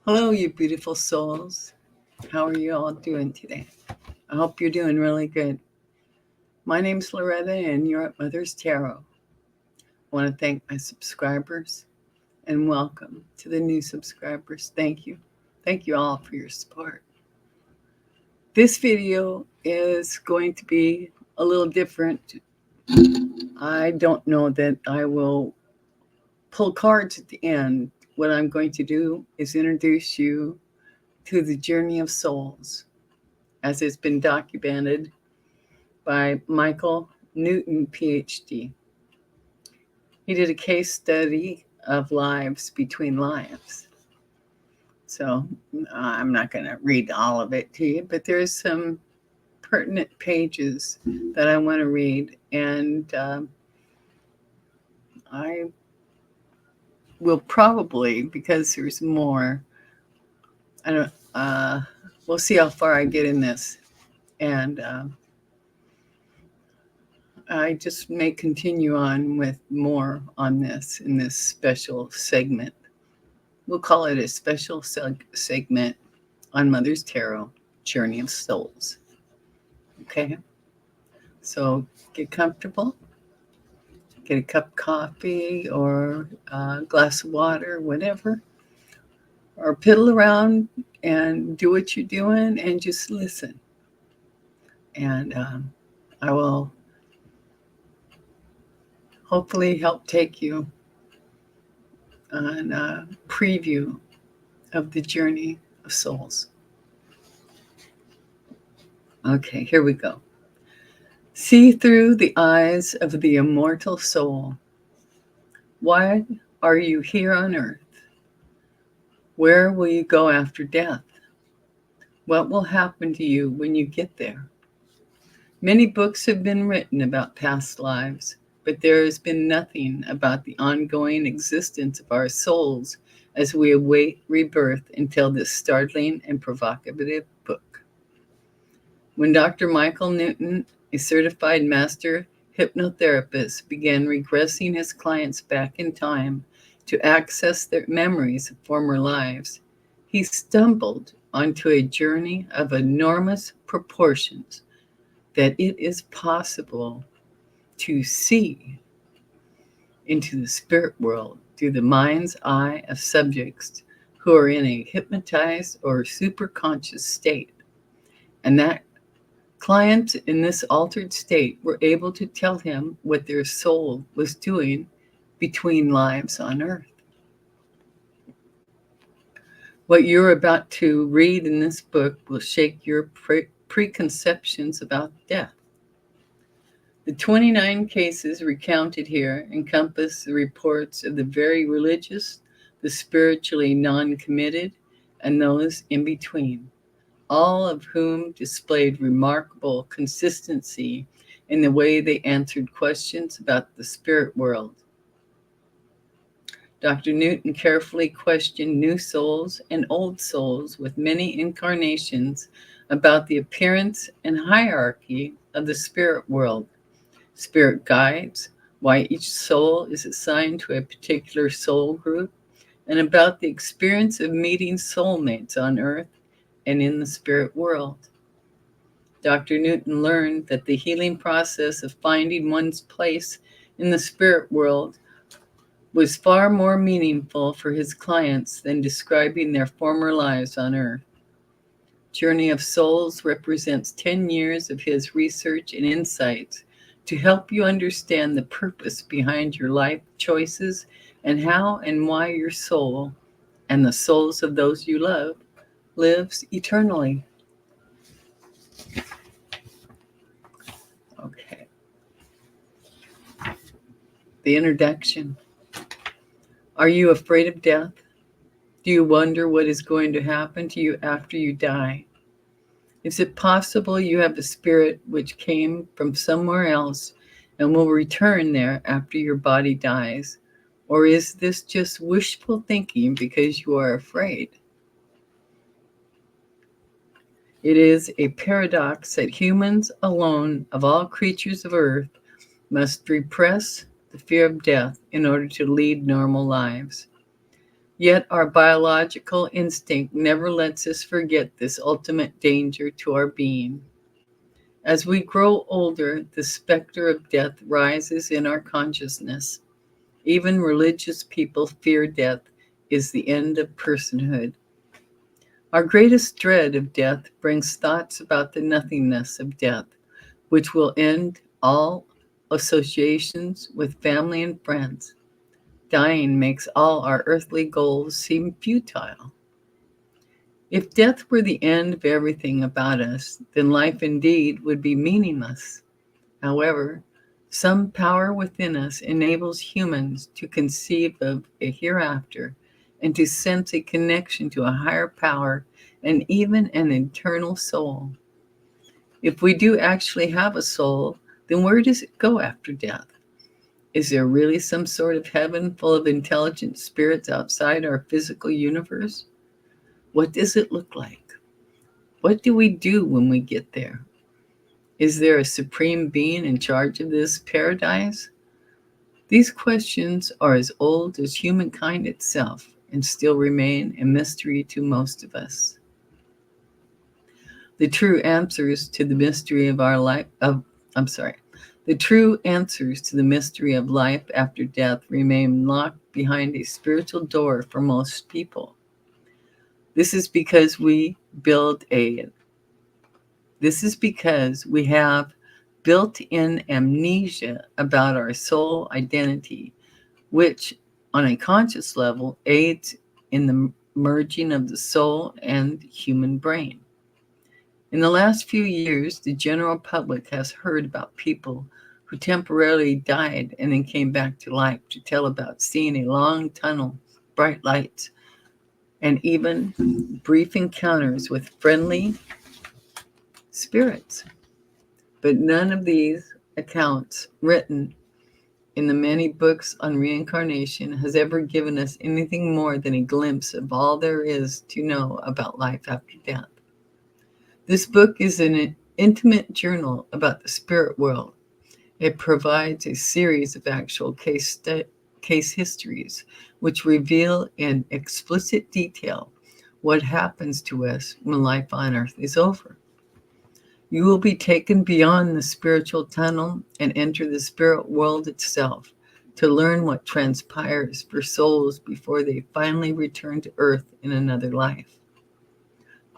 Hello, you beautiful souls. How are you all doing today? I hope you're doing really good. My name's Loretta, and you're at Mother's Tarot. I want to thank my subscribers and welcome to the new subscribers. Thank you. Thank you all for your support. This video is going to be a little different. I don't know that I will pull cards at the end. What I'm going to do is introduce you to the journey of souls as it's been documented by Michael Newton, PhD. He did a case study of lives between lives. So I'm not going to read all of it to you, but there's some pertinent pages that I want to read, and I will probably, because there's more, I don't. We'll see how far I get in this, and I just may continue on with more on this in this special segment. We'll call it a special segment on Mother's Tarot, Journey of Souls. Okay? So get comfortable, get a cup of coffee or a glass of water, whatever, or piddle around and do what you're doing and just listen. And I will hopefully help take you on a preview of the journey of souls. Okay, here we go. See through the eyes of the immortal soul. Why are you here on earth? Where will you go after death? What will happen to you when you get there? Many books have been written about past lives, but there has been nothing about the ongoing existence of our souls as we await rebirth until this startling and provocative book. When Dr. Michael Newton, a certified master hypnotherapist, began regressing his clients back in time to access their memories of former lives, he stumbled onto a journey of enormous proportions that it is possible to see into the spirit world through the mind's eye of subjects who are in a hypnotized or superconscious state, and that clients in this altered state were able to tell him what their soul was doing between lives on earth. What you're about to read in this book will shake your preconceptions about death. The 29 cases recounted here encompass the reports of the very religious, the spiritually non-committed, and those in between, all of whom displayed remarkable consistency in the way they answered questions about the spirit world. Dr. Newton carefully questioned new souls and old souls with many incarnations about the appearance and hierarchy of the spirit world, spirit guides, why each soul is assigned to a particular soul group, and about the experience of meeting soulmates on earth and in the spirit world. Dr. Newton learned that the healing process of finding one's place in the spirit world was far more meaningful for his clients than describing their former lives on earth. Journey of Souls represents 10 years of his research and insights to help you understand the purpose behind your life choices and how and why your soul and the souls of those you love lives eternally. Okay. The introduction. Are you afraid of death? Do you wonder what is going to happen to you after you die? Is it possible you have a spirit which came from somewhere else and will return there after your body dies? Or is this just wishful thinking because you are afraid? It is a paradox that humans alone, of all creatures of earth, must repress the fear of death in order to lead normal lives. Yet our biological instinct never lets us forget this ultimate danger to our being. As we grow older, the specter of death rises in our consciousness. Even religious people fear death is the end of personhood. Our greatest dread of death brings thoughts about the nothingness of death, which will end all associations with family and friends. Dying makes all our earthly goals seem futile. If death were the end of everything about us, then life indeed would be meaningless. However, some power within us enables humans to conceive of a hereafter and to sense a connection to a higher power and even an eternal soul. If we do actually have a soul, then where does it go after death? Is there really some sort of heaven full of intelligent spirits outside our physical universe? What does it look like? What do we do when we get there? Is there a supreme being in charge of this paradise? These questions are as old as humankind itself and still remain a mystery to most of us. The true answers to the mystery of our life the true answers to the mystery of life after death remain locked behind a spiritual door for most people. This is because we have built-in amnesia about our soul identity, which on a conscious level aids in the merging of the soul and human brain. In the last few years, the general public has heard about people who temporarily died and then came back to life to tell about seeing a long tunnel, bright lights, and even brief encounters with friendly spirits. But none of these accounts, written in the many books on reincarnation, has ever given us anything more than a glimpse of all there is to know about life after death. This book is an intimate journal about the spirit world. It provides a series of actual case histories which reveal in explicit detail what happens to us when life on earth is over. You will be taken beyond the spiritual tunnel and enter the spirit world itself to learn what transpires for souls before they finally return to earth in another life.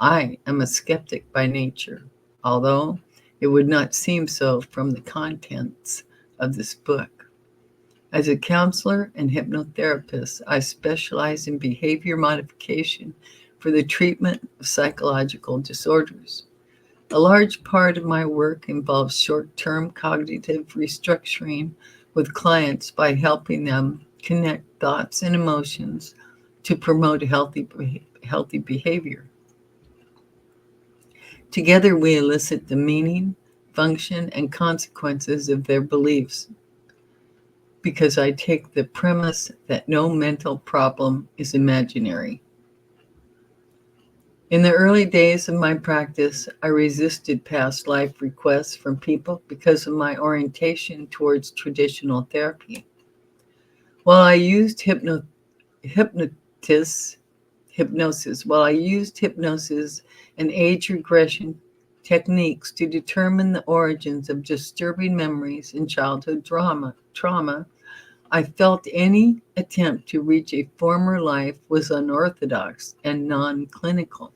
I am a skeptic by nature, although it would not seem so from the contents of this book. As a counselor and hypnotherapist, I specialize in behavior modification for the treatment of psychological disorders. A large part of my work involves short-term cognitive restructuring with clients by helping them connect thoughts and emotions to promote healthy behavior. Together, we elicit the meaning, function, and consequences of their beliefs, because I take the premise that no mental problem is imaginary. In the early days of my practice, I resisted past life requests from people because of my orientation towards traditional therapy. While I used hypnosis and age regression techniques to determine the origins of disturbing memories and childhood trauma, I felt any attempt to reach a former life was unorthodox and non-clinical.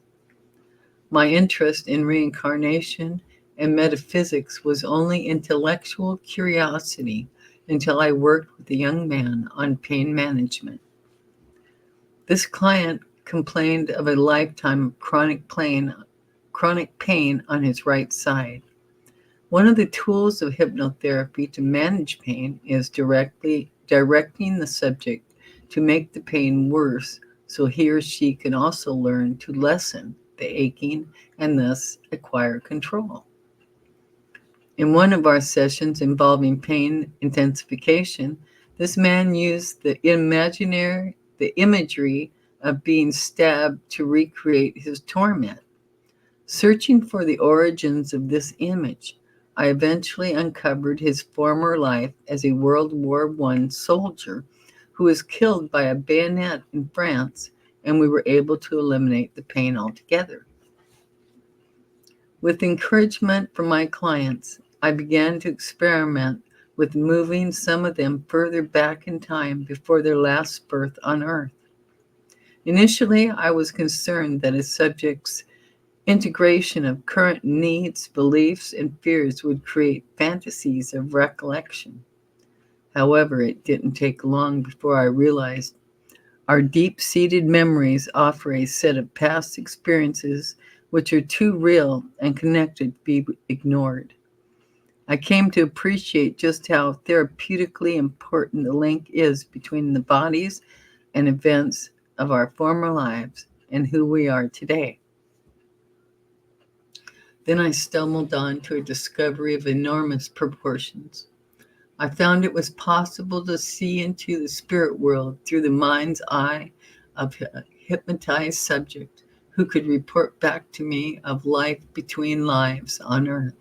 My interest in reincarnation and metaphysics was only intellectual curiosity until I worked with a young man on pain management. This client complained of a lifetime of chronic pain on his right side. One of the tools of hypnotherapy to manage pain is directing the subject to make the pain worse so he or she can also learn to lessen the aching and thus acquire control. In one of our sessions involving pain intensification, this man used the imagery of being stabbed to recreate his torment. Searching for the origins of this image, I eventually uncovered his former life as a World War I soldier who who was killed by a bayonet in France, and we were able to eliminate the pain altogether. With encouragement from my clients, I began to experiment with moving some of them further back in time before their last birth on Earth. Initially, I was concerned that a subject's integration of current needs, beliefs, and fears would create fantasies of recollection. However, it didn't take long before I realized our deep-seated memories offer a set of past experiences which are too real and connected to be ignored. I came to appreciate just how therapeutically important the link is between the bodies and events of our former lives and who we are today. Then I stumbled on to a discovery of enormous proportions. I found it was possible to see into the spirit world through the mind's eye of a hypnotized subject who could report back to me of life between lives on Earth.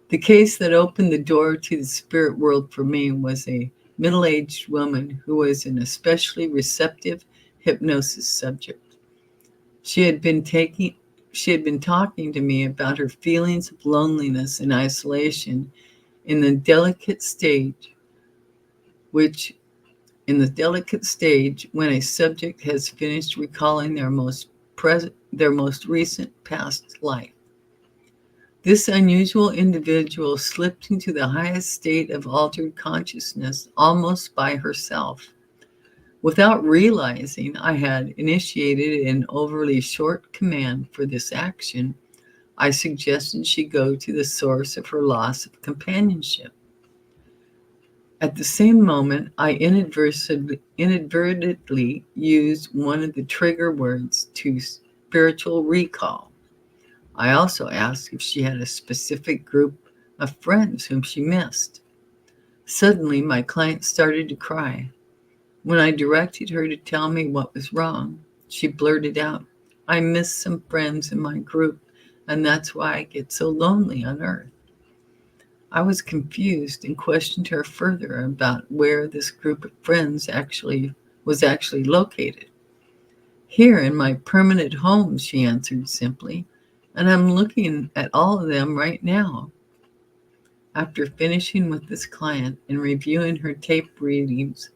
The case that opened the door to the spirit world for me was a middle-aged woman who was an especially receptive hypnosis subject. She had been talking to me about her feelings of loneliness and isolation in the delicate stage when a subject has finished recalling their most recent past life. This unusual individual slipped into the highest state of altered consciousness almost by herself. Without realizing I had initiated an overly short command for this action, I suggested she go to the source of her loss of companionship. At the same moment, I inadvertently used one of the trigger words to spiritual recall. I also asked if she had a specific group of friends whom she missed. Suddenly, my client started to cry. When I directed her to tell me what was wrong, she blurted out, "I miss some friends in my group, and that's why I get so lonely on Earth." I was confused and questioned her further about where this group of friends was actually located. "Here in my permanent home," she answered simply, "and I'm looking at all of them right now." After finishing with this client and reviewing her tape recordings,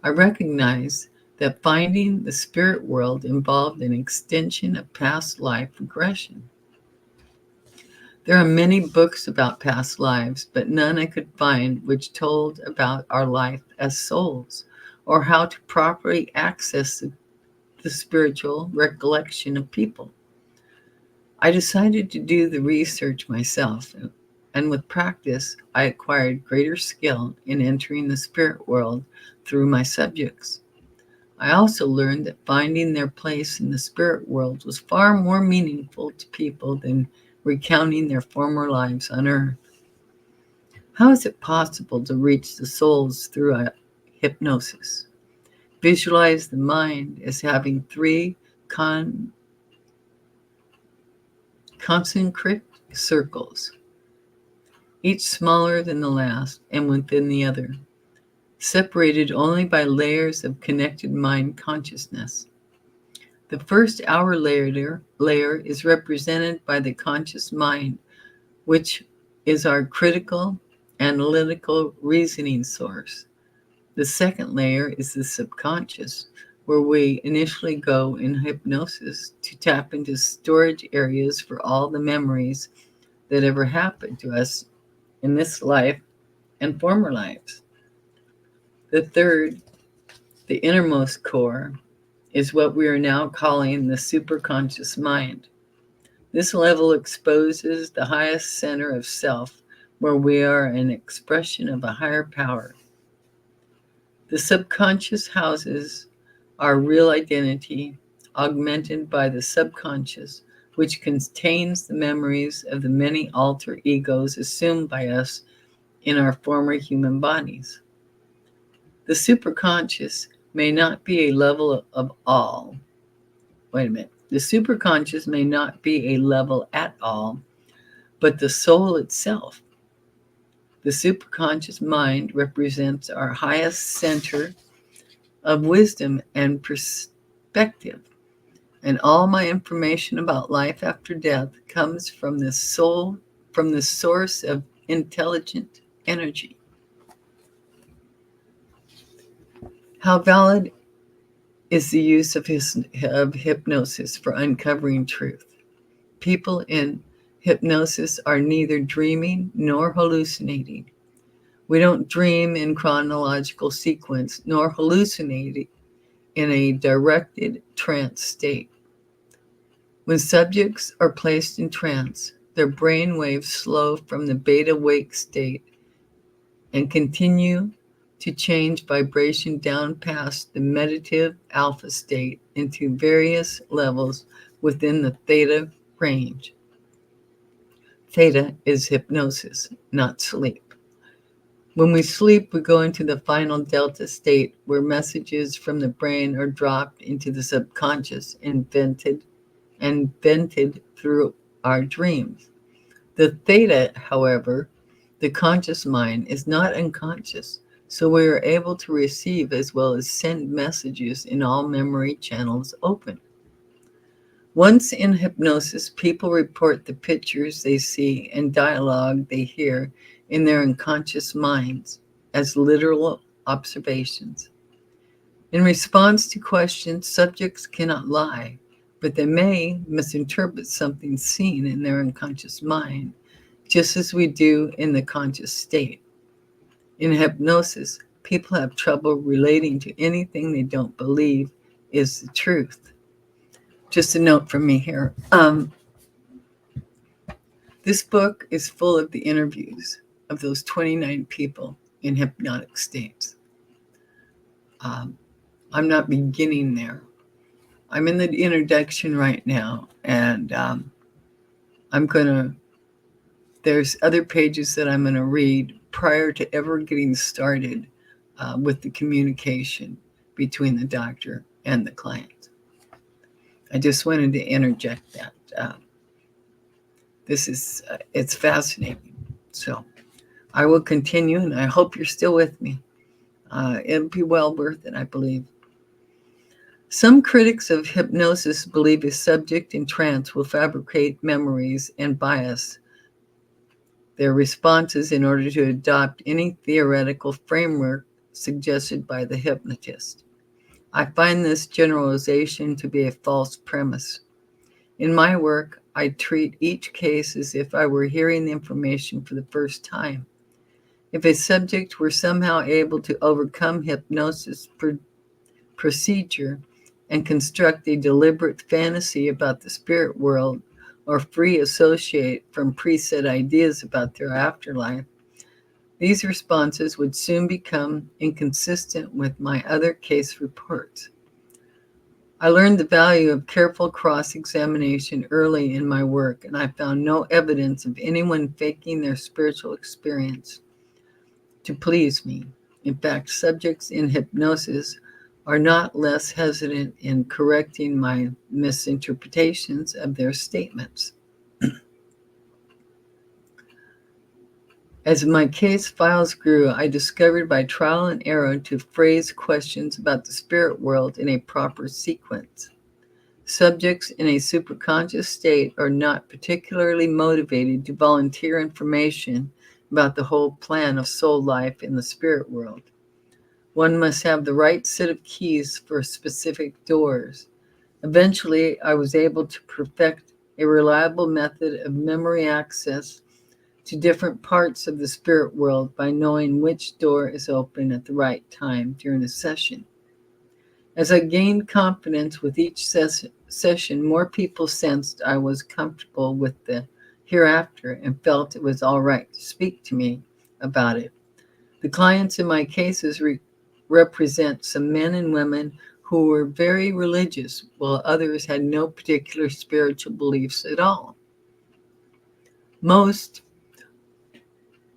I recognized that finding the spirit world involved an extension of past life regression. There are many books about past lives, but none I could find which told about our life as souls or how to properly access the spiritual recollection of people. I decided to do the research myself, and with practice, I acquired greater skill in entering the spirit world through my subjects. I also learned that finding their place in the spirit world was far more meaningful to people than recounting their former lives on Earth. How is it possible to reach the souls through a hypnosis? Visualize the mind as having three concentric circles, each smaller than the last and within the other, separated only by layers of connected mind consciousness. The first outer layer is represented by the conscious mind, which is our critical, analytical reasoning source. The second layer is the subconscious, where we initially go in hypnosis to tap into storage areas for all the memories that ever happened to us in this life and former lives. The third, the innermost core, is what we are now calling the superconscious mind. This level exposes the highest center of self, where we are an expression of a higher power. The subconscious houses our real identity, augmented by the subconscious, which contains the memories of the many alter egos assumed by us in our former human bodies. The superconscious may not be a level of all. The superconscious may not be a level at all, but the soul itself. The superconscious mind represents our highest center of wisdom and perspective. And all my information about life after death comes from this source of intelligent energy. How valid is the use of hypnosis for uncovering truth? People in hypnosis are neither dreaming nor hallucinating. We don't dream in chronological sequence nor hallucinate in a directed trance state. When subjects are placed in trance, their brain waves slow from the beta wake state and continue to change vibration down past the meditative alpha state into various levels within the theta range. Theta is hypnosis, not sleep. When we sleep, we go into the final delta state where messages from the brain are dropped into the subconscious and vented through our dreams. The theta, however, the conscious mind, is not unconscious, so we are able to receive as well as send messages in all memory channels open. Once in hypnosis, people report the pictures they see and dialogue they hear in their unconscious minds as literal observations. In response to questions, subjects cannot lie, but they may misinterpret something seen in their unconscious mind, just as we do in the conscious state. In hypnosis, people have trouble relating to anything they don't believe is the truth. Just a note from me here. This book is full of the interviews of those 29 people in hypnotic states. I'm not beginning there. I'm in the introduction right now, and there's other pages that I'm going to read prior to ever getting started with the communication between the doctor and the client. I just wanted to interject that. It's fascinating. So I will continue, and I hope you're still with me. It'll be well worth it, I believe. Some critics of hypnosis believe a subject in trance will fabricate memories and bias their responses in order to adopt any theoretical framework suggested by the hypnotist. I find this generalization to be a false premise. In my work, I treat each case as if I were hearing the information for the first time. If a subject were somehow able to overcome hypnosis procedure and construct a deliberate fantasy about the spirit world or free associate from preset ideas about their afterlife, these responses would soon become inconsistent with my other case reports. I learned the value of careful cross-examination early in my work, and I found no evidence of anyone faking their spiritual experience to please me. In fact, subjects in hypnosis are not less hesitant in correcting my misinterpretations of their statements. As my case files grew, I discovered by trial and error to phrase questions about the spirit world in a proper sequence. Subjects in a superconscious state are not particularly motivated to volunteer information about the whole plan of soul life in the spirit world. One must have the right set of keys for specific doors. Eventually, I was able to perfect a reliable method of memory access to different parts of the spirit world by knowing which door is open at the right time during a session. As I gained confidence with each session, more people sensed I was comfortable with the hereafter and felt it was all right to speak to me about it. The clients in my cases represent some men and women who were very religious, while others had no particular spiritual beliefs at all. Most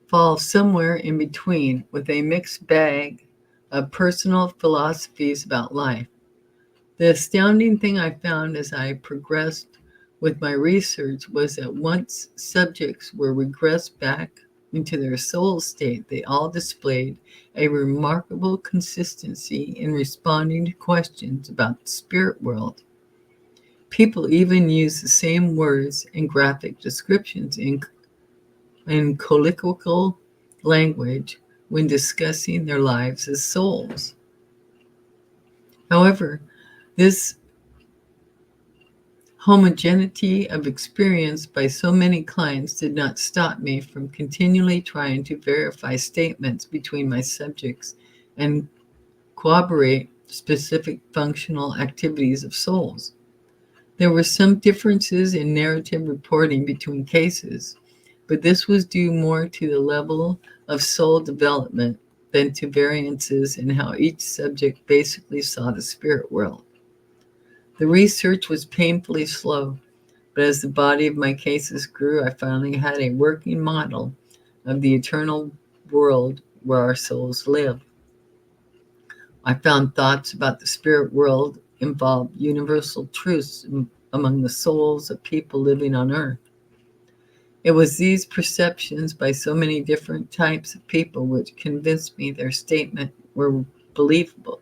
fall somewhere in between with a mixed bag of personal philosophies about life. The astounding thing I found as I progressed with my research was that once subjects were regressed back into their soul state, they all displayed a remarkable consistency in responding to questions about the spirit world. People even use the same words and graphic descriptions in colloquial language when discussing their lives as souls. However, this homogeneity of experience by so many clients did not stop me from continually trying to verify statements between my subjects and corroborate specific functional activities of souls. There were some differences in narrative reporting between cases, but this was due more to the level of soul development than to variances in how each subject basically saw the spirit world. The research was painfully slow, but as the body of my cases grew, I finally had a working model of the eternal world where our souls live. I found thoughts about the spirit world involved universal truths among the souls of people living on earth. It was these perceptions by so many different types of people which convinced me their statement were believable.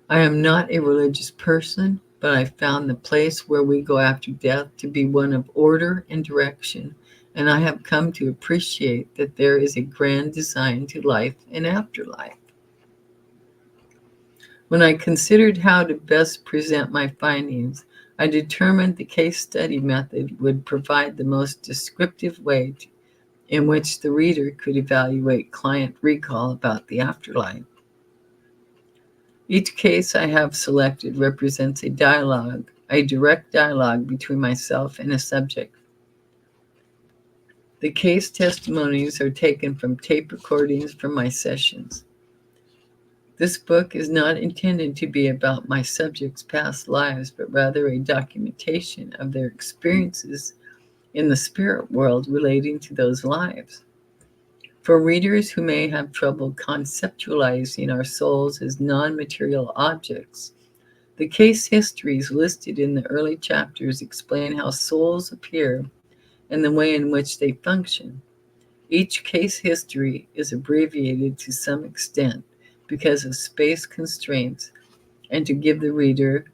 I am not a religious person, but I found the place where we go after death to be one of order and direction, and I have come to appreciate that there is a grand design to life and afterlife. When I considered how to best present my findings, I determined the case study method would provide the most descriptive way in which the reader could evaluate client recall about the afterlife. Each case I have selected represents a direct dialogue between myself and a subject. The case testimonies are taken from tape recordings from my sessions. This book is not intended to be about my subjects' past lives, but rather a documentation of their experiences in the spirit world relating to those lives. For readers who may have trouble conceptualizing our souls as non-material objects, the case histories listed in the early chapters explain how souls appear and the way in which they function. Each case history is abbreviated to some extent because of space constraints and to give the reader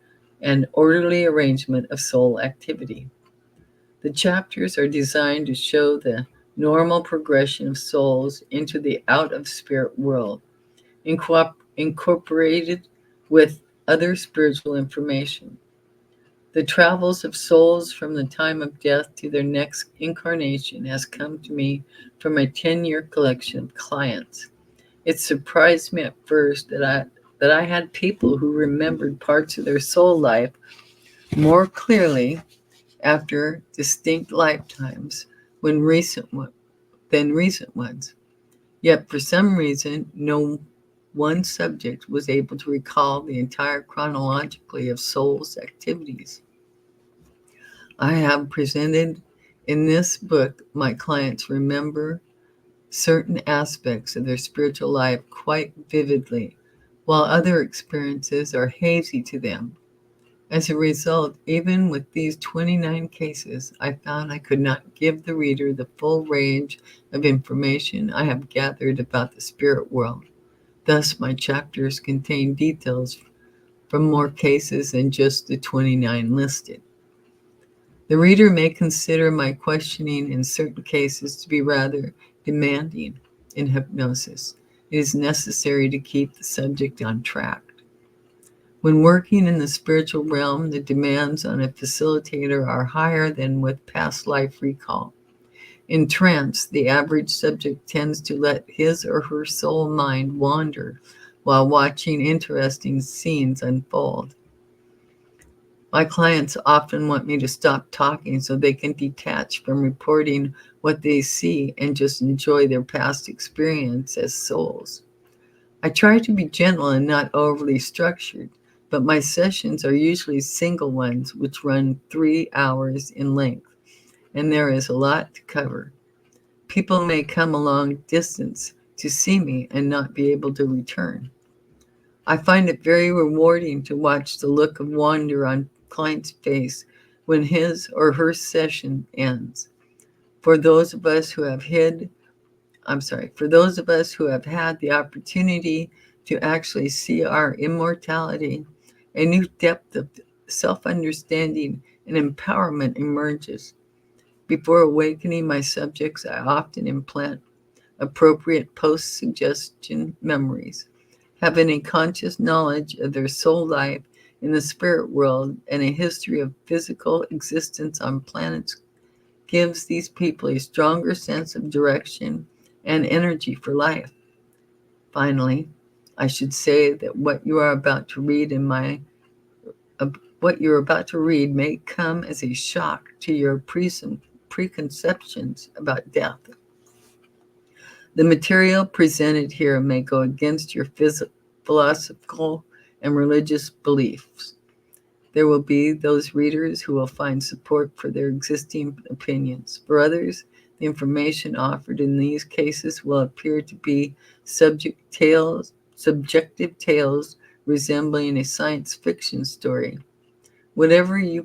an orderly arrangement of soul activity. The chapters are designed to show the normal progression of souls into the out-of-spirit world, incorporated with other spiritual information. The travels of souls from the time of death to their next incarnation has come to me from a 10-year collection of clients. It surprised me at first that I had people who remembered parts of their soul life more clearly after distinct lifetimes than recent ones. Yet for some reason, no one subject was able to recall the entire chronologically of soul's activities. I have presented in this book my clients remember certain aspects of their spiritual life quite vividly, while other experiences are hazy to them. As a result, even with these 29 cases, I found I could not give the reader the full range of information I have gathered about the spirit world. Thus, my chapters contain details from more cases than just the 29 listed. The reader may consider my questioning in certain cases to be rather demanding in hypnosis. It is necessary to keep the subject on track. When working in the spiritual realm, the demands on a facilitator are higher than with past life recall. In trance, the average subject tends to let his or her soul mind wander while watching interesting scenes unfold. My clients often want me to stop talking so they can detach from reporting what they see and just enjoy their past experience as souls. I try to be gentle and not overly structured, but my sessions are usually single ones which run 3 hours in length, and there is a lot to cover. People may come a long distance to see me and not be able to return. I find it very rewarding to watch the look of wonder on client's face when his or her session ends. For those of us who have had the opportunity to actually see our immortality, a new depth of self-understanding and empowerment emerges. Before awakening my subjects, I often implant appropriate post-suggestion memories, having a conscious knowledge of their soul life in the spirit world and a history of physical existence on planets gives these people a stronger sense of direction and energy for life. Finally, I should say that what you're about to read may come as a shock to your preconceptions about death. The material presented here may go against your philosophical and religious beliefs. There will be those readers who will find support for their existing opinions. For others, the information offered in these cases will appear to be subjective tales resembling a science fiction story. Whatever your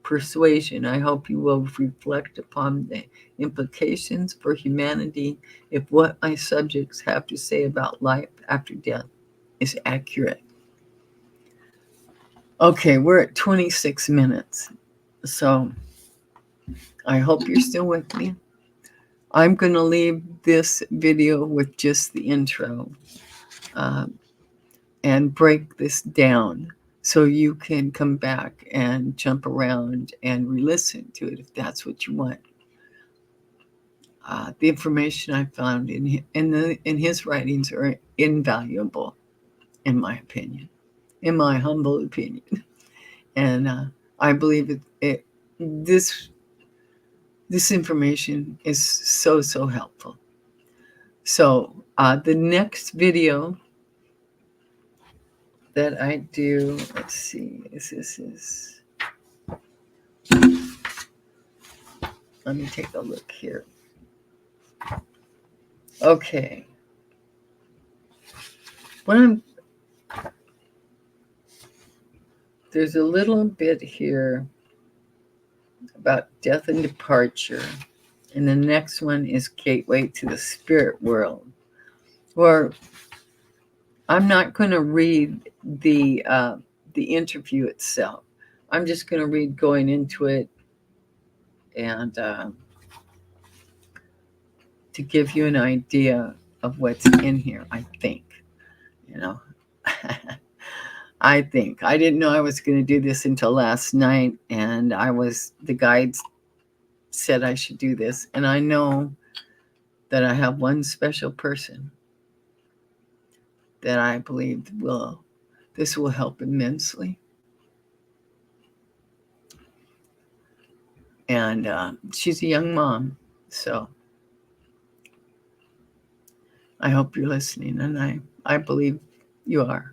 persuasion, I hope you will reflect upon the implications for humanity if what my subjects have to say about life after death is accurate. Okay, we're at 26 minutes, so I hope you're still with me. I'm going to leave this video with just the intro and break this down so you can come back and jump around and re-listen to it if that's what you want. The information I found in his writings are invaluable, in my opinion, in my humble opinion. And I believe this information is so helpful. So the next video that I do, let's see, let me take a look here. Okay. There's a little bit here about death and departure. And the next one is Gateway to the Spirit World. Or I'm not going to read the interview itself. I'm just going to read going into it and to give you an idea of what's in here, I think. I think. I didn't know I was going to do this until last night, and the guides said I should do this, and I know that I have one special person that I believe this will help immensely. And she's a young mom, so I hope you're listening, and I believe you are.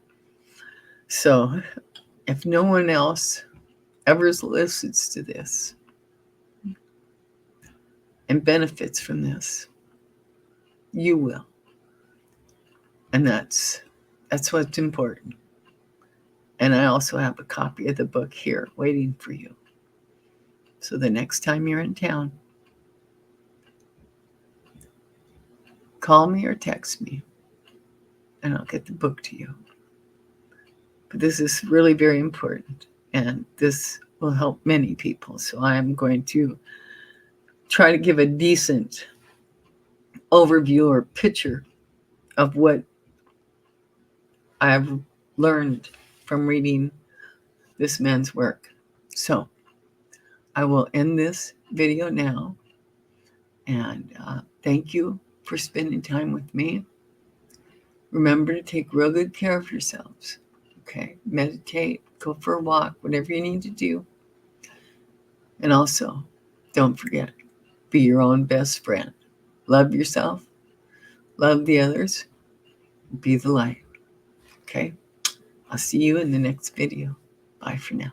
So if no one else ever listens to this and benefits from this, you will. And that's what's important. And I also have a copy of the book here waiting for you. So the next time you're in town, call me or text me, and I'll get the book to you. But this is really very important, and this will help many people. So I am going to try to give a decent overview or picture of what I've learned from reading this man's work. So I will end this video now, and thank you for spending time with me. Remember to take real good care of yourselves. Okay, meditate, go for a walk, whatever you need to do. And also, don't forget, be your own best friend. Love yourself, love the others, be the light. Okay, I'll see you in the next video. Bye for now.